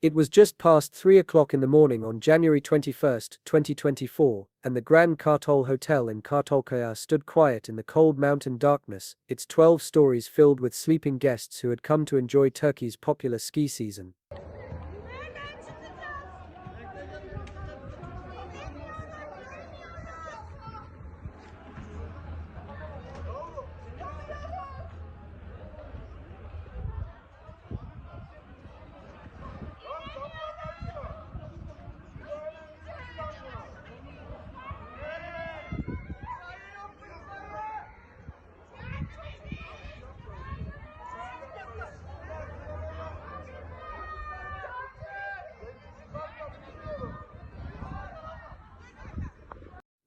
It was just past 3 o'clock in the morning on January 21, 2024, and the Grand Kartal Hotel in Kartalkaya stood quiet in the cold mountain darkness, its 12 stories filled with sleeping guests who had come to enjoy Turkey's popular ski season.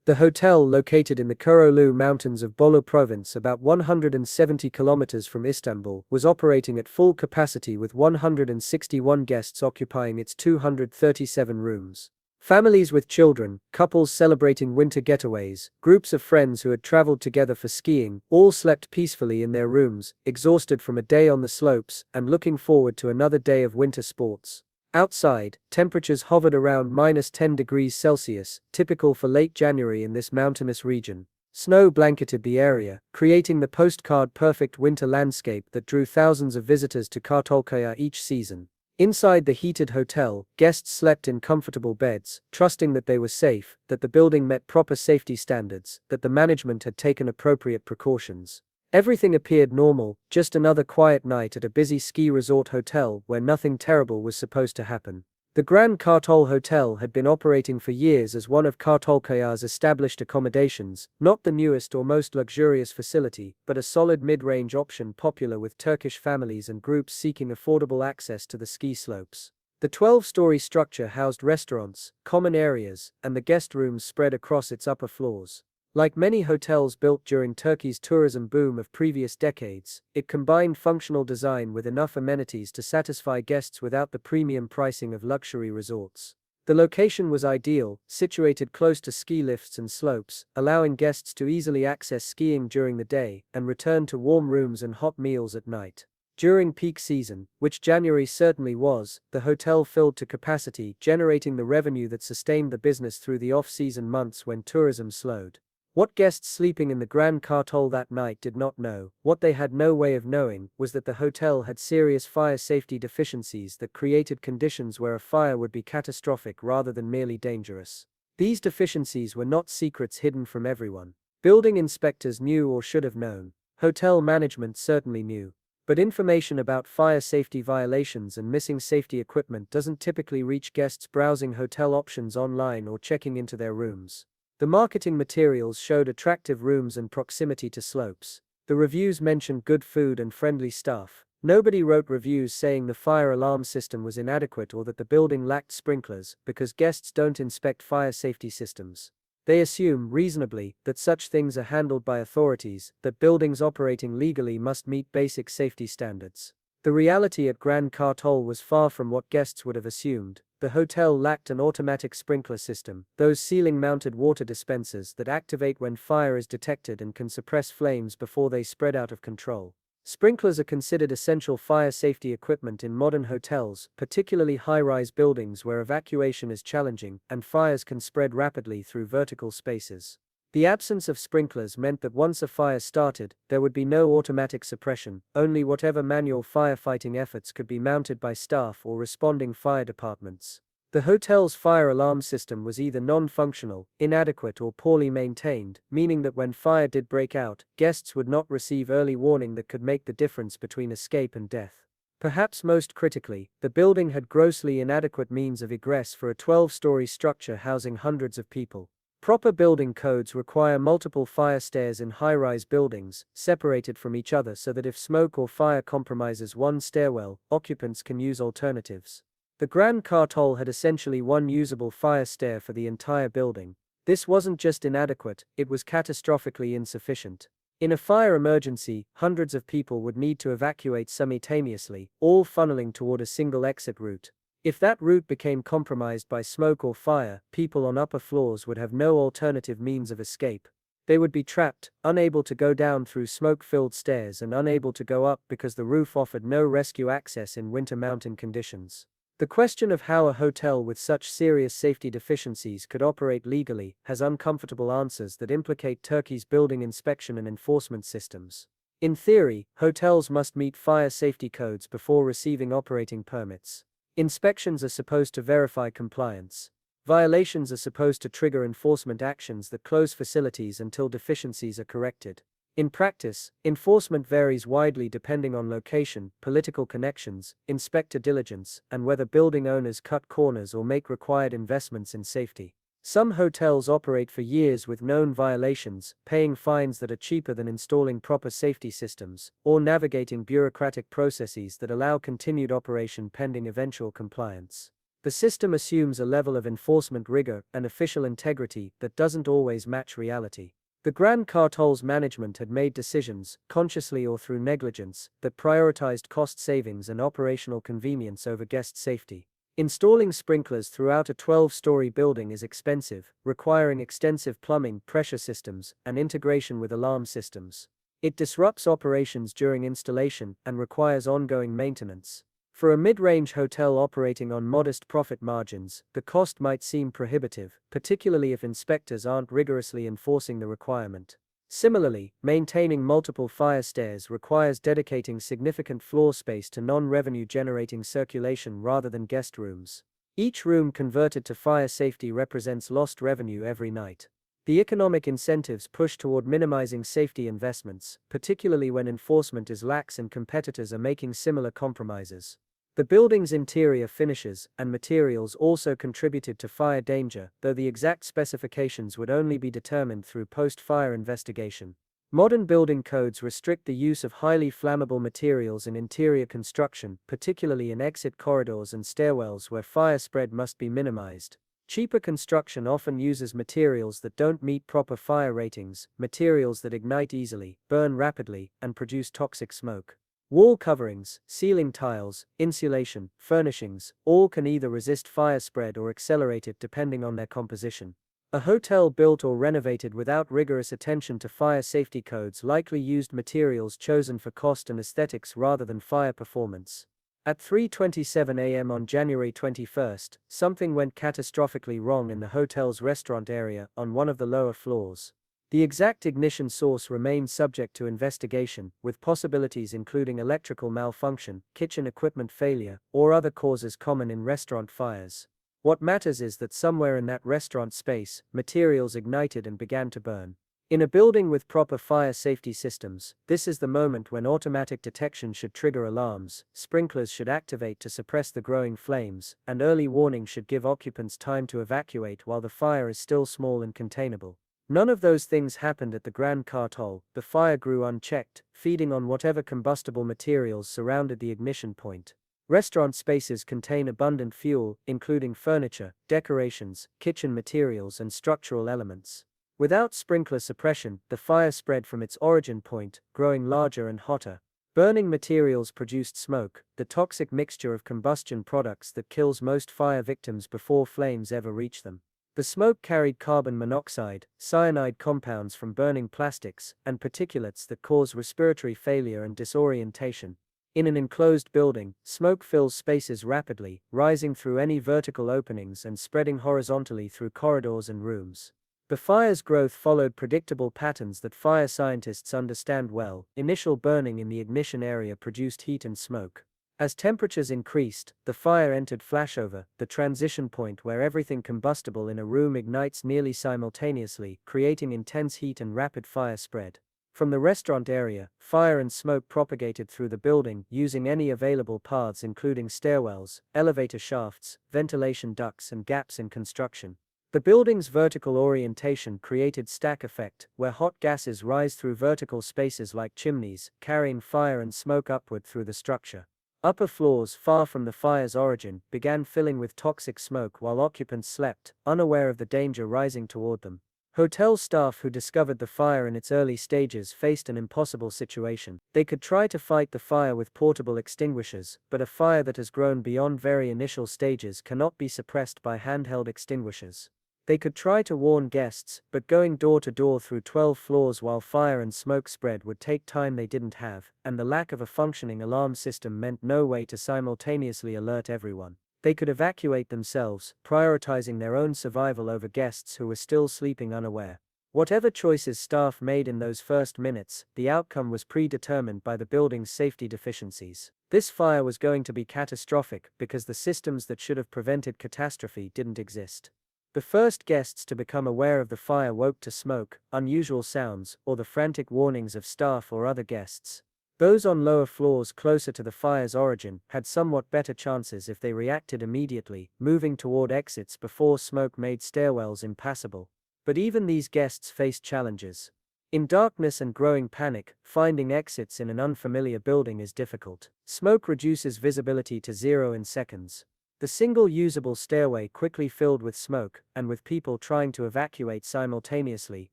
The hotel, located in the Kurolu Mountains of Bolu province about 170 kilometers from Istanbul, was operating at full capacity with 161 guests occupying its 237 rooms. Families with children, couples celebrating winter getaways, groups of friends who had traveled together for skiing, all slept peacefully in their rooms, exhausted from a day on the slopes and looking forward to another day of winter sports. Outside, temperatures hovered around -10 degrees Celsius, typical for late January in this mountainous region. Snow blanketed the area, creating the postcard-perfect winter landscape that drew thousands of visitors to Kartalkaya each season. Inside the heated hotel, guests slept in comfortable beds, trusting that they were safe, that the building met proper safety standards, that the management had taken appropriate precautions. Everything appeared normal, just another quiet night at a busy ski resort hotel where nothing terrible was supposed to happen. The Grand Kartal Hotel had been operating for years as one of Kartalkaya's established accommodations, not the newest or most luxurious facility, but a solid mid-range option popular with Turkish families and groups seeking affordable access to the ski slopes. The 12-story structure housed restaurants, common areas, and the guest rooms spread across its upper floors. Like many hotels built during Turkey's tourism boom of previous decades, it combined functional design with enough amenities to satisfy guests without the premium pricing of luxury resorts. The location was ideal, situated close to ski lifts and slopes, allowing guests to easily access skiing during the day and return to warm rooms and hot meals at night. During peak season, which January certainly was, the hotel filled to capacity, generating the revenue that sustained the business through the off-season months when tourism slowed. What guests sleeping in the Grand Kartal that night did not know, what they had no way of knowing, was that the hotel had serious fire safety deficiencies that created conditions where a fire would be catastrophic rather than merely dangerous. These deficiencies were not secrets hidden from everyone. Building inspectors knew or should have known. Hotel management certainly knew. But information about fire safety violations and missing safety equipment doesn't typically reach guests browsing hotel options online or checking into their rooms. The marketing materials showed attractive rooms and proximity to slopes. The reviews mentioned good food and friendly staff. Nobody wrote reviews saying the fire alarm system was inadequate or that the building lacked sprinklers, because guests don't inspect fire safety systems. They assume, reasonably, that such things are handled by authorities, that buildings operating legally must meet basic safety standards. The reality at Grand Kartal was far from what guests would have assumed. The hotel lacked an automatic sprinkler system, those ceiling-mounted water dispensers that activate when fire is detected and can suppress flames before they spread out of control. Sprinklers are considered essential fire safety equipment in modern hotels, particularly high-rise buildings where evacuation is challenging and fires can spread rapidly through vertical spaces. The absence of sprinklers meant that once a fire started, there would be no automatic suppression, only whatever manual firefighting efforts could be mounted by staff or responding fire departments. The hotel's fire alarm system was either non-functional, inadequate or poorly maintained, meaning that when fire did break out, guests would not receive early warning that could make the difference between escape and death. Perhaps most critically, the building had grossly inadequate means of egress for a 12-story structure housing hundreds of people. Proper building codes require multiple fire stairs in high-rise buildings, separated from each other so that if smoke or fire compromises one stairwell, occupants can use alternatives. The Grand Kartal had essentially one usable fire stair for the entire building. This wasn't just inadequate, it was catastrophically insufficient. In a fire emergency, hundreds of people would need to evacuate simultaneously, all funneling toward a single exit route. If that route became compromised by smoke or fire, people on upper floors would have no alternative means of escape. They would be trapped, unable to go down through smoke-filled stairs and unable to go up because the roof offered no rescue access in winter mountain conditions. The question of how a hotel with such serious safety deficiencies could operate legally has uncomfortable answers that implicate Turkey's building inspection and enforcement systems. In theory, hotels must meet fire safety codes before receiving operating permits. Inspections are supposed to verify compliance. Violations are supposed to trigger enforcement actions that close facilities until deficiencies are corrected. In practice, enforcement varies widely depending on location, political connections, inspector diligence, and whether building owners cut corners or make required investments in safety. Some hotels operate for years with known violations, paying fines that are cheaper than installing proper safety systems, or navigating bureaucratic processes that allow continued operation pending eventual compliance. The system assumes a level of enforcement rigor and official integrity that doesn't always match reality. The Grand Kartal's management had made decisions, consciously or through negligence, that prioritized cost savings and operational convenience over guest safety. Installing sprinklers throughout a 12-story building is expensive, requiring extensive plumbing, pressure systems, and integration with alarm systems. It disrupts operations during installation and requires ongoing maintenance. For a mid-range hotel operating on modest profit margins, the cost might seem prohibitive, particularly if inspectors aren't rigorously enforcing the requirement. Similarly, maintaining multiple fire stairs requires dedicating significant floor space to non-revenue generating circulation rather than guest rooms. Each room converted to fire safety represents lost revenue every night. The economic incentives push toward minimizing safety investments, particularly when enforcement is lax and competitors are making similar compromises. The building's interior finishes and materials also contributed to fire danger, though the exact specifications would only be determined through post-fire investigation. Modern building codes restrict the use of highly flammable materials in interior construction, particularly in exit corridors and stairwells where fire spread must be minimized. Cheaper construction often uses materials that don't meet proper fire ratings, materials that ignite easily, burn rapidly, and produce toxic smoke. Wall coverings, ceiling tiles, insulation, furnishings, all can either resist fire spread or accelerate it depending on their composition. A hotel built or renovated without rigorous attention to fire safety codes likely used materials chosen for cost and aesthetics rather than fire performance. At 3:27 a.m. on January 21, something went catastrophically wrong in the hotel's restaurant area on one of the lower floors. The exact ignition source remains subject to investigation, with possibilities including electrical malfunction, kitchen equipment failure, or other causes common in restaurant fires. What matters is that somewhere in that restaurant space, materials ignited and began to burn. In a building with proper fire safety systems, this is the moment when automatic detection should trigger alarms, sprinklers should activate to suppress the growing flames, and early warning should give occupants time to evacuate while the fire is still small and containable. None of those things happened at the Grand Kartal. The fire grew unchecked, feeding on whatever combustible materials surrounded the ignition point. Restaurant spaces contain abundant fuel, including furniture, decorations, kitchen materials, and structural elements. Without sprinkler suppression, the fire spread from its origin point, growing larger and hotter. Burning materials produced smoke, the toxic mixture of combustion products that kills most fire victims before flames ever reach them. The smoke carried carbon monoxide, cyanide compounds from burning plastics, and particulates that cause respiratory failure and disorientation. In an enclosed building, smoke fills spaces rapidly, rising through any vertical openings and spreading horizontally through corridors and rooms. The fire's growth followed predictable patterns that fire scientists understand well. Initial burning in the ignition area produced heat and smoke. As temperatures increased, the fire entered flashover, the transition point where everything combustible in a room ignites nearly simultaneously, creating intense heat and rapid fire spread. From the restaurant area, fire and smoke propagated through the building, using any available paths including stairwells, elevator shafts, ventilation ducts, and gaps in construction. The building's vertical orientation created stack effect, where hot gases rise through vertical spaces like chimneys, carrying fire and smoke upward through the structure. Upper floors, far from the fire's origin, began filling with toxic smoke while occupants slept, unaware of the danger rising toward them. Hotel staff who discovered the fire in its early stages faced an impossible situation. They could try to fight the fire with portable extinguishers, but a fire that has grown beyond very initial stages cannot be suppressed by handheld extinguishers. They could try to warn guests, but going door to door through 12 floors while fire and smoke spread would take time they didn't have, and the lack of a functioning alarm system meant no way to simultaneously alert everyone. They could evacuate themselves, prioritizing their own survival over guests who were still sleeping unaware. Whatever choices staff made in those first minutes, the outcome was predetermined by the building's safety deficiencies. This fire was going to be catastrophic because the systems that should have prevented catastrophe didn't exist. The first guests to become aware of the fire woke to smoke, unusual sounds, or the frantic warnings of staff or other guests. Those on lower floors closer to the fire's origin had somewhat better chances if they reacted immediately, moving toward exits before smoke made stairwells impassable. But even these guests faced challenges. In darkness and growing panic, finding exits in an unfamiliar building is difficult. Smoke reduces visibility to 0 in seconds. The single usable stairway quickly filled with smoke, and with people trying to evacuate simultaneously,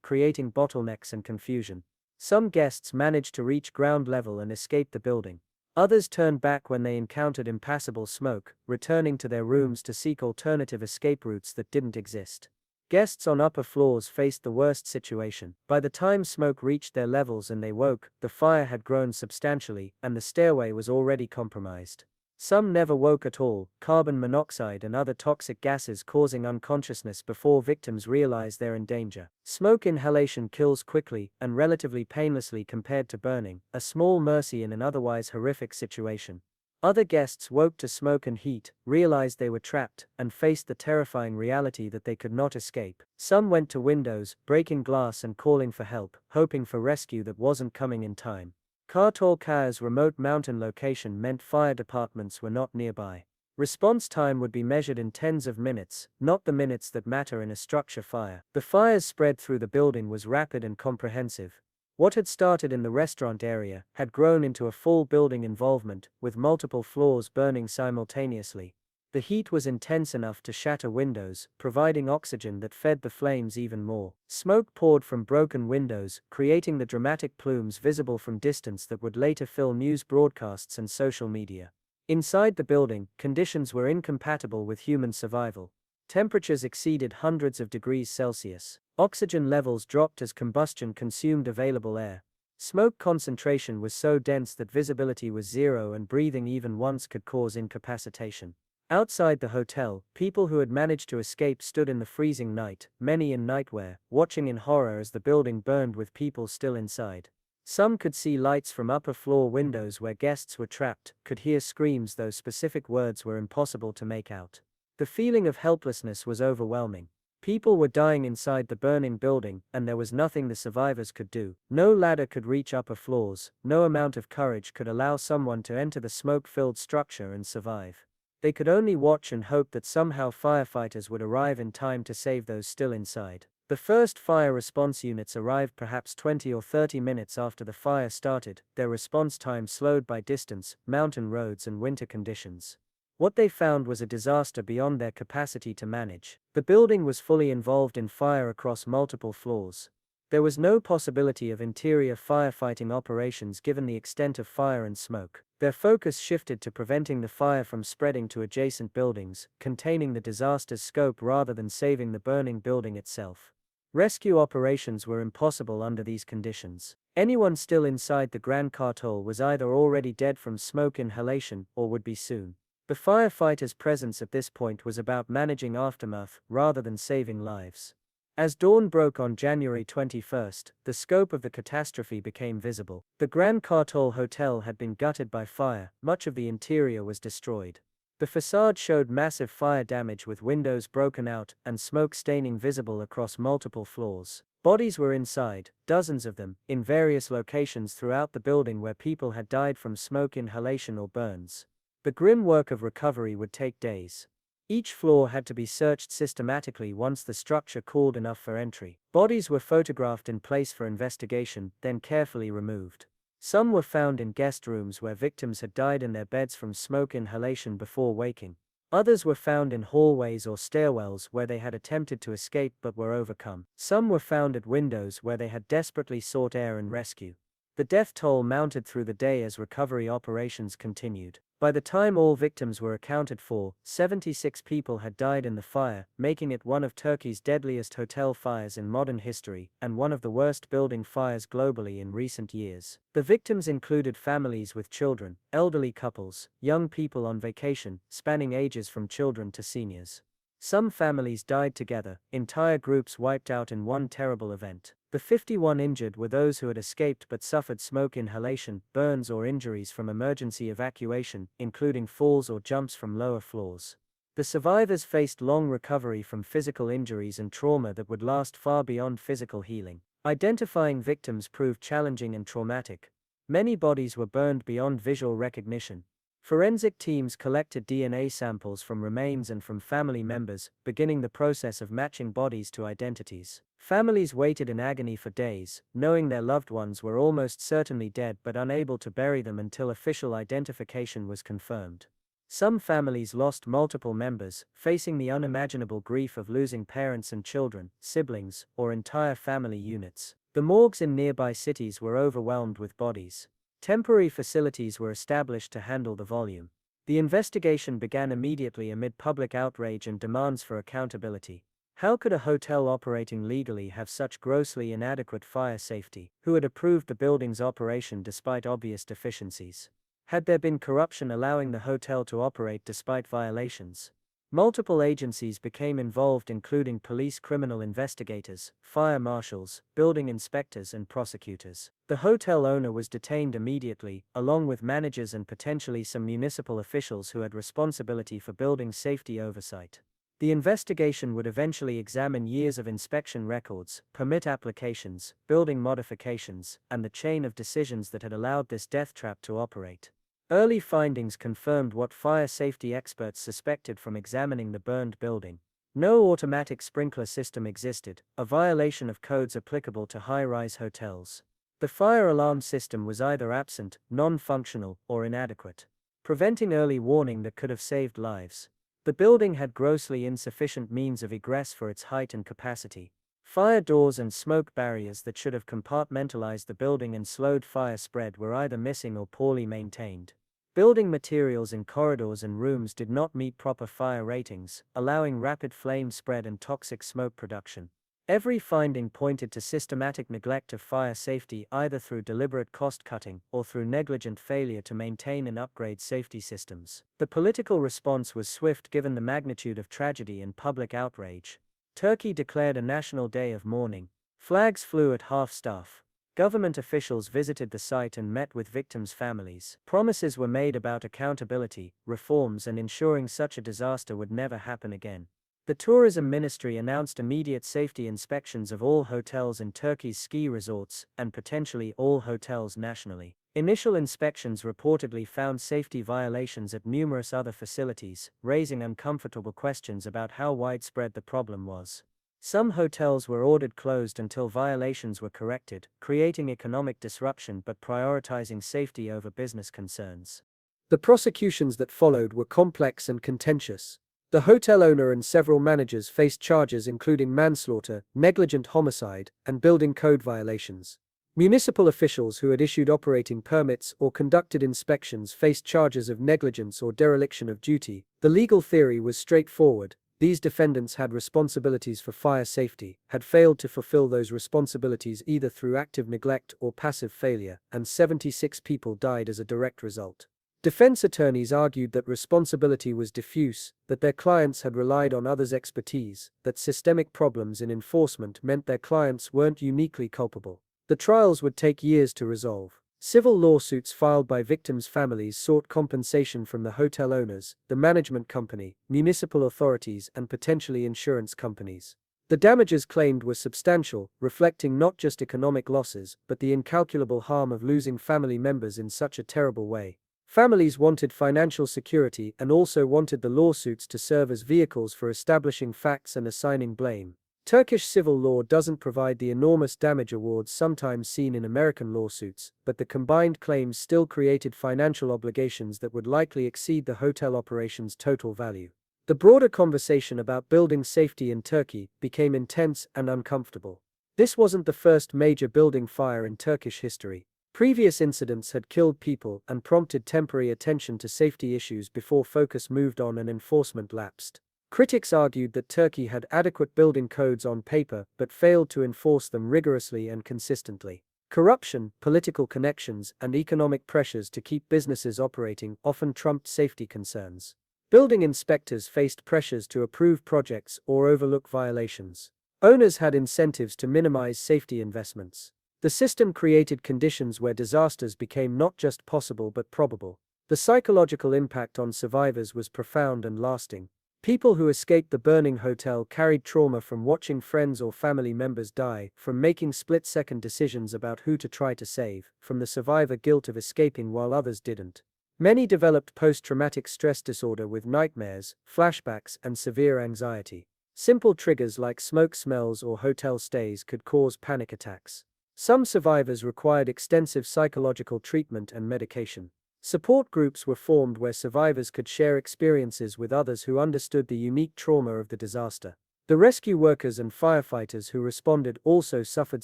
creating bottlenecks and confusion. Some guests managed to reach ground level and escape the building. Others turned back when they encountered impassable smoke, returning to their rooms to seek alternative escape routes that didn't exist. Guests on upper floors faced the worst situation. By the time smoke reached their levels and they woke, the fire had grown substantially, and the stairway was already compromised. Some never woke at all, carbon monoxide and other toxic gases causing unconsciousness before victims realize they're in danger. Smoke inhalation kills quickly and relatively painlessly compared to burning, a small mercy in an otherwise horrific situation. Other guests woke to smoke and heat, realized they were trapped, and faced the terrifying reality that they could not escape. Some went to windows, breaking glass and calling for help, hoping for rescue that wasn't coming in time. Kartalkaya's remote mountain location meant fire departments were not nearby. Response time would be measured in tens of minutes, not the minutes that matter in a structure fire. The fire's spread through the building was rapid and comprehensive. What had started in the restaurant area had grown into a full building involvement, with multiple floors burning simultaneously. The heat was intense enough to shatter windows, providing oxygen that fed the flames even more. Smoke poured from broken windows, creating the dramatic plumes visible from distance that would later fill news broadcasts and social media. Inside the building, conditions were incompatible with human survival. Temperatures exceeded hundreds of degrees Celsius. Oxygen levels dropped as combustion consumed available air. Smoke concentration was so dense that visibility was 0 and breathing even once could cause incapacitation. Outside the hotel, people who had managed to escape stood in the freezing night, many in nightwear, watching in horror as the building burned with people still inside. Some could see lights from upper floor windows where guests were trapped, could hear screams though specific words were impossible to make out. The feeling of helplessness was overwhelming. People were dying inside the burning building, and there was nothing the survivors could do. No ladder could reach upper floors, no amount of courage could allow someone to enter the smoke-filled structure and survive. They could only watch and hope that somehow firefighters would arrive in time to save those still inside. The first fire response units arrived perhaps 20 or 30 minutes after the fire started, their response time slowed by distance, mountain roads and winter conditions. What they found was a disaster beyond their capacity to manage. The building was fully involved in fire across multiple floors. There was no possibility of interior firefighting operations given the extent of fire and smoke. Their focus shifted to preventing the fire from spreading to adjacent buildings, containing the disaster's scope rather than saving the burning building itself. Rescue operations were impossible under these conditions. Anyone still inside the Grand Kartal was either already dead from smoke inhalation or would be soon. The firefighters' presence at this point was about managing aftermath rather than saving lives. As dawn broke on January 21st, the scope of the catastrophe became visible. The Grand Kartal Hotel had been gutted by fire, much of the interior was destroyed. The facade showed massive fire damage with windows broken out and smoke staining visible across multiple floors. Bodies were inside, dozens of them, in various locations throughout the building where people had died from smoke inhalation or burns. The grim work of recovery would take days. Each floor had to be searched systematically once the structure cooled enough for entry. Bodies were photographed in place for investigation, then carefully removed. Some were found in guest rooms where victims had died in their beds from smoke inhalation before waking. Others were found in hallways or stairwells where they had attempted to escape but were overcome. Some were found at windows where they had desperately sought air and rescue. The death toll mounted through the day as recovery operations continued. By the time all victims were accounted for, 76 people had died in the fire, making it one of Turkey's deadliest hotel fires in modern history, and one of the worst building fires globally in recent years. The victims included families with children, elderly couples, young people on vacation, spanning ages from children to seniors. Some families died together, entire groups wiped out in one terrible event. The 51 injured were those who had escaped but suffered smoke inhalation, burns or injuries from emergency evacuation, including falls or jumps from lower floors. The survivors faced long recovery from physical injuries and trauma that would last far beyond physical healing. Identifying victims proved challenging and traumatic. Many bodies were burned beyond visual recognition. Forensic teams collected DNA samples from remains and from family members, beginning the process of matching bodies to identities. Families waited in agony for days, knowing their loved ones were almost certainly dead but unable to bury them until official identification was confirmed. Some families lost multiple members, facing the unimaginable grief of losing parents and children, siblings, or entire family units. The morgues in nearby cities were overwhelmed with bodies. Temporary facilities were established to handle the volume. The investigation began immediately amid public outrage and demands for accountability. How could a hotel operating legally have such grossly inadequate fire safety? Who had approved the building's operation despite obvious deficiencies? Had there been corruption allowing the hotel to operate despite violations? Multiple agencies became involved, including police, criminal investigators, fire marshals, building inspectors and prosecutors. The hotel owner was detained immediately, along with managers and potentially some municipal officials who had responsibility for building safety oversight. The investigation would eventually examine years of inspection records, permit applications, building modifications, and the chain of decisions that had allowed this death trap to operate. Early findings confirmed what fire safety experts suspected from examining the burned building. No automatic sprinkler system existed, a violation of codes applicable to high-rise hotels. The fire alarm system was either absent, non-functional, or inadequate, preventing early warning that could have saved lives. The building had grossly insufficient means of egress for its height and capacity. Fire doors and smoke barriers that should have compartmentalized the building and slowed fire spread were either missing or poorly maintained. Building materials in corridors and rooms did not meet proper fire ratings, allowing rapid flame spread and toxic smoke production. Every finding pointed to systematic neglect of fire safety, either through deliberate cost-cutting or through negligent failure to maintain and upgrade safety systems. The political response was swift given the magnitude of tragedy and public outrage. Turkey declared a national day of mourning. Flags flew at half-staff. Government officials visited the site and met with victims' families. Promises were made about accountability, reforms, and ensuring such a disaster would never happen again. The tourism ministry announced immediate safety inspections of all hotels in Turkey's ski resorts, and potentially all hotels nationally. Initial inspections reportedly found safety violations at numerous other facilities, raising uncomfortable questions about how widespread the problem was. Some hotels were ordered closed until violations were corrected, creating economic disruption but prioritizing safety over business concerns. The prosecutions that followed were complex and contentious. The hotel owner and several managers faced charges including manslaughter, negligent homicide, and building code violations. Municipal officials who had issued operating permits or conducted inspections faced charges of negligence or dereliction of duty. The legal theory was straightforward. These defendants had responsibilities for fire safety, had failed to fulfill those responsibilities either through active neglect or passive failure, and 76 people died as a direct result. Defense attorneys argued that responsibility was diffuse, that their clients had relied on others' expertise, that systemic problems in enforcement meant their clients weren't uniquely culpable. The trials would take years to resolve. Civil lawsuits filed by victims' families sought compensation from the hotel owners, the management company, municipal authorities, and potentially insurance companies. The damages claimed were substantial, reflecting not just economic losses, but the incalculable harm of losing family members in such a terrible way. Families wanted financial security and also wanted the lawsuits to serve as vehicles for establishing facts and assigning blame. Turkish civil law doesn't provide the enormous damage awards sometimes seen in American lawsuits, but the combined claims still created financial obligations that would likely exceed the hotel operation's total value. The broader conversation about building safety in Turkey became intense and uncomfortable. This wasn't the first major building fire in Turkish history. Previous incidents had killed people and prompted temporary attention to safety issues before focus moved on and enforcement lapsed. Critics argued that Turkey had adequate building codes on paper but failed to enforce them rigorously and consistently. Corruption, political connections, and economic pressures to keep businesses operating often trumped safety concerns. Building inspectors faced pressures to approve projects or overlook violations. Owners had incentives to minimize safety investments. The system created conditions where disasters became not just possible but probable. The psychological impact on survivors was profound and lasting. People who escaped the burning hotel carried trauma from watching friends or family members die, from making split-second decisions about who to try to save, from the survivor guilt of escaping while others didn't. Many developed post-traumatic stress disorder with nightmares, flashbacks, and severe anxiety. Simple triggers like smoke smells or hotel stays could cause panic attacks. Some survivors required extensive psychological treatment and medication. Support groups were formed where survivors could share experiences with others who understood the unique trauma of the disaster. The rescue workers and firefighters who responded also suffered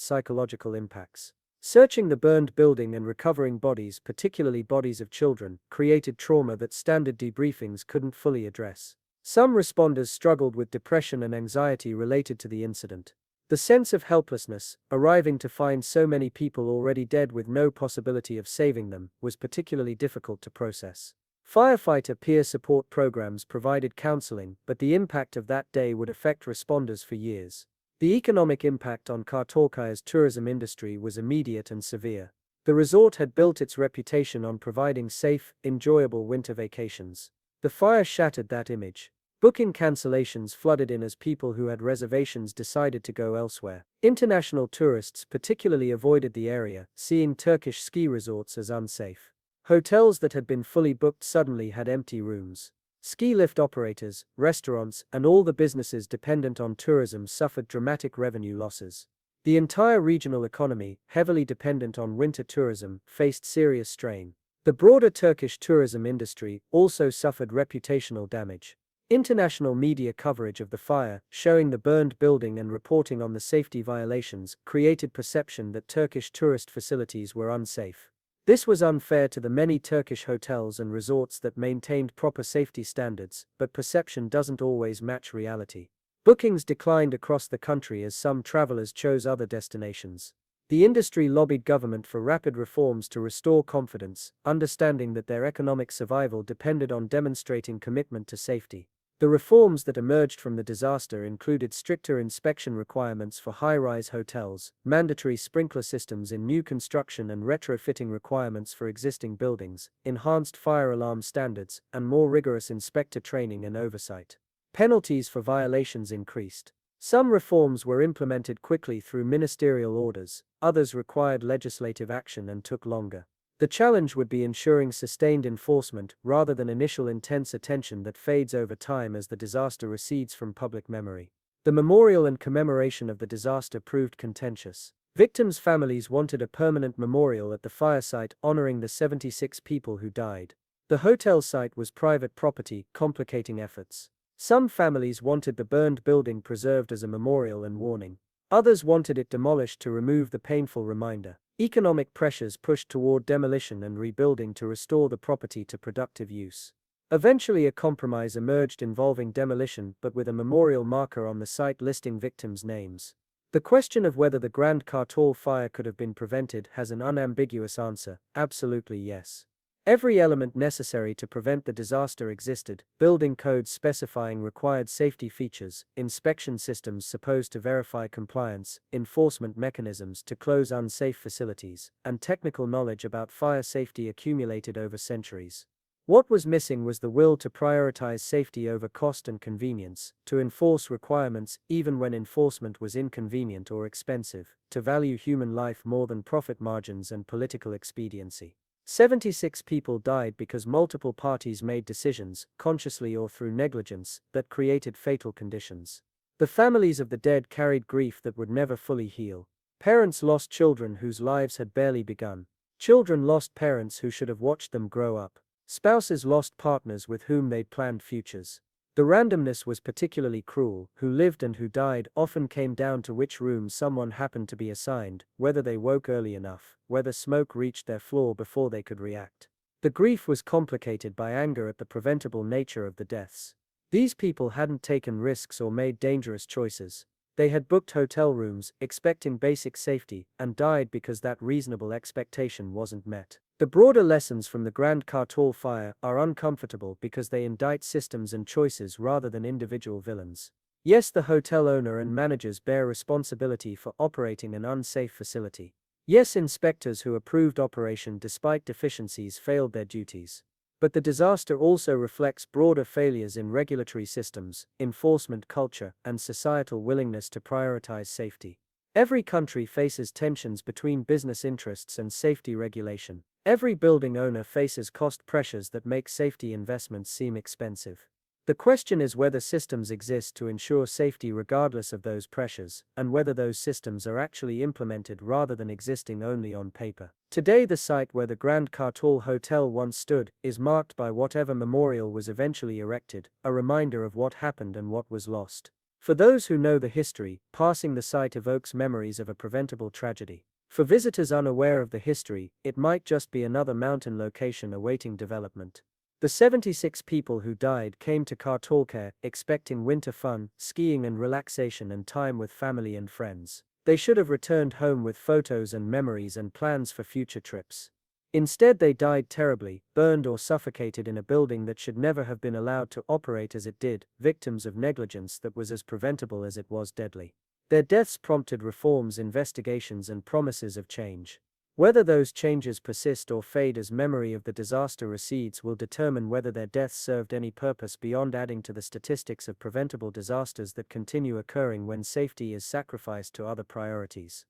psychological impacts. Searching the burned building and recovering bodies, particularly bodies of children, created trauma that standard debriefings couldn't fully address. Some responders struggled with depression and anxiety related to the incident. The sense of helplessness, arriving to find so many people already dead with no possibility of saving them, was particularly difficult to process. Firefighter peer support programs provided counseling, but the impact of that day would affect responders for years. The economic impact on Kartalkaya's tourism industry was immediate and severe. The resort had built its reputation on providing safe, enjoyable winter vacations. The fire shattered that image. Booking cancellations flooded in as people who had reservations decided to go elsewhere. International tourists particularly avoided the area, seeing Turkish ski resorts as unsafe. Hotels that had been fully booked suddenly had empty rooms. Ski lift operators, restaurants, and all the businesses dependent on tourism suffered dramatic revenue losses. The entire regional economy, heavily dependent on winter tourism, faced serious strain. The broader Turkish tourism industry also suffered reputational damage. International media coverage of the fire, showing the burned building and reporting on the safety violations, created perception that Turkish tourist facilities were unsafe. This was unfair to the many Turkish hotels and resorts that maintained proper safety standards, but perception doesn't always match reality. Bookings declined across the country as some travelers chose other destinations. The industry lobbied government for rapid reforms to restore confidence, understanding that their economic survival depended on demonstrating commitment to safety. The reforms that emerged from the disaster included stricter inspection requirements for high-rise hotels, mandatory sprinkler systems in new construction and retrofitting requirements for existing buildings, enhanced fire alarm standards, and more rigorous inspector training and oversight. Penalties for violations increased. Some reforms were implemented quickly through ministerial orders, others required legislative action and took longer. The challenge would be ensuring sustained enforcement rather than initial intense attention that fades over time as the disaster recedes from public memory. The memorial and commemoration of the disaster proved contentious. Victims' families wanted a permanent memorial at the fire site honoring the 76 people who died. The hotel site was private property, complicating efforts. Some families wanted the burned building preserved as a memorial and warning. Others wanted it demolished to remove the painful reminder. Economic pressures pushed toward demolition and rebuilding to restore the property to productive use. Eventually a compromise emerged involving demolition but with a memorial marker on the site listing victims' names. The question of whether the Grand Kartal fire could have been prevented has an unambiguous answer: absolutely yes. Every element necessary to prevent the disaster existed: building codes specifying required safety features, inspection systems supposed to verify compliance, enforcement mechanisms to close unsafe facilities, and technical knowledge about fire safety accumulated over centuries. What was missing was the will to prioritize safety over cost and convenience, to enforce requirements even when enforcement was inconvenient or expensive, to value human life more than profit margins and political expediency. 76 people died because multiple parties made decisions, consciously or through negligence, that created fatal conditions. The families of the dead carried grief that would never fully heal. Parents lost children whose lives had barely begun. Children lost parents who should have watched them grow up. Spouses lost partners with whom they'd planned futures. The randomness was particularly cruel. Who lived and who died often came down to which room someone happened to be assigned, whether they woke early enough, whether smoke reached their floor before they could react. The grief was complicated by anger at the preventable nature of the deaths. These people hadn't taken risks or made dangerous choices. They had booked hotel rooms, expecting basic safety, and died because that reasonable expectation wasn't met. The broader lessons from the Grand Kartal fire are uncomfortable because they indict systems and choices rather than individual villains. Yes, the hotel owner and managers bear responsibility for operating an unsafe facility. Yes, inspectors who approved operation despite deficiencies failed their duties. But the disaster also reflects broader failures in regulatory systems, enforcement culture, and societal willingness to prioritize safety. Every country faces tensions between business interests and safety regulation. Every building owner faces cost pressures that make safety investments seem expensive. The question is whether systems exist to ensure safety regardless of those pressures, and whether those systems are actually implemented rather than existing only on paper. Today, the site where the Grand Kartal Hotel once stood is marked by whatever memorial was eventually erected, a reminder of what happened and what was lost. For those who know the history, passing the site evokes memories of a preventable tragedy. For visitors unaware of the history, it might just be another mountain location awaiting development. The 76 people who died came to Kartalkaya expecting winter fun, skiing and relaxation and time with family and friends. They should have returned home with photos and memories and plans for future trips. Instead, they died terribly, burned or suffocated in a building that should never have been allowed to operate as it did, victims of negligence that was as preventable as it was deadly. Their deaths prompted reforms, investigations, and promises of change. Whether those changes persist or fade as memory of the disaster recedes will determine whether their deaths served any purpose beyond adding to the statistics of preventable disasters that continue occurring when safety is sacrificed to other priorities.